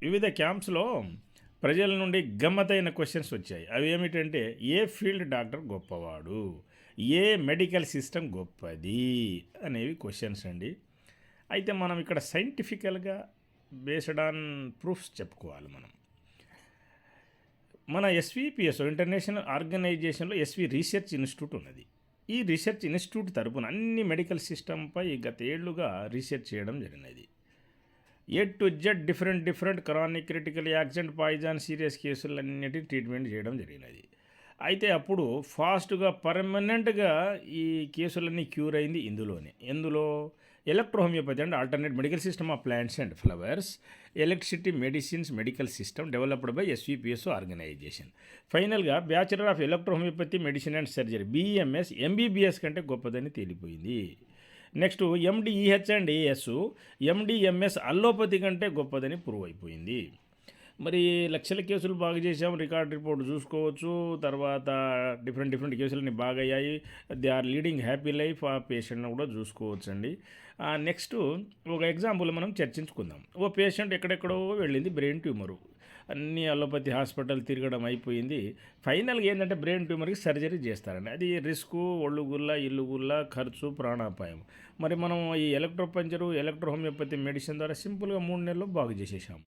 వివిధ క్యాంప్స్‌లో ప్రజల నుండి గమ్మత్తైన క్వెషన్స్ వచ్చాయి. అవి ఏమిటంటే, ఏ ఫీల్డ్ డాక్టర్ గొప్పవాడు? ఏ మెడికల్ సిస్టమ్ గొప్పది? అనేవి క్వెషన్స్ అండి. అయితే మనం ఇక్కడ సైంటిఫికల్‌గా బేస్డ్ ఆన్ ప్రూఫ్స్ చెప్పుకోవాలి మనం. మన ఎస్‌విపిఎస్ ఇంటర్నేషనల్ ఆర్గనైజేషన్‌లో ఎస్‌వి రీసెర్చ్ ఇన్‌స్టిట్యూట్ ఉన్నది. ఈ రీసెర్చ్ ఇన్‌స్టిట్యూట్ తరపున అన్ని మెడికల్ సిస్టమ్‌పై గత ఏళ్లుగా రీసెర్చ్ చేయడం జరిగినది. A to Z different different chronic critical accident poison serious కేసులన్నిటిని ట్రీట్మెంట్ చేయడం జరిగినది. అయితే అప్పుడు ఫాస్ట్గా పర్మనెంట్గా ఈ కేసులన్నీ క్యూర్ అయింది ఎందులో electrohomeopathy and alternate medical system of plants and flowers electricity medicines medical system developed by SVPS organisation. ఫైనల్గా bachelor of electrohomeopathy medicine and surgery BMS MBBS కంటే గొప్పదని తేలిపోయింది. Next MDEH and AS MDMS allopathy కంటే గొప్పదని prove అయిపోయింది. మరి లక్షల కేసులు బాగా చేసాం, రికార్డ్ రిపోర్ట్ చూసుకోవచ్చు. తర్వాత డిఫరెంట్ డిఫరెంట్ కేసులన్నీ బాగా అయ్యాయి. They are leading happy life ఆ పేషెంట్ని కూడా చూసుకోవచ్చు అండి. నెక్స్ట్ ఒక ఎగ్జాంపుల్ మనం చర్చించుకుందాం. ఓ పేషెంట్ ఎక్కడెక్కడో వెళ్ళింది, బ్రెయిన్ ట్యూమరు. అన్ని అలోపతి హాస్పిటల్ తిరగడం అయిపోయింది. ఫైనల్గా ఏంటంటే బ్రెయిన్ ట్యూమర్కి సర్జరీ చేస్తారండి. అది రిస్కు, ఒళ్ళు గుల్ల, ఇల్లు గుల్ల, ఖర్చు, ప్రాణాపాయం. మరి మనం ఈ ఎలక్ట్రో పంచరు ఎలక్ట్రో హోమియోపతి మెడిసిన్ ద్వారా సింపుల్గా 3 నెలల్లో బాగు చేసేసాం.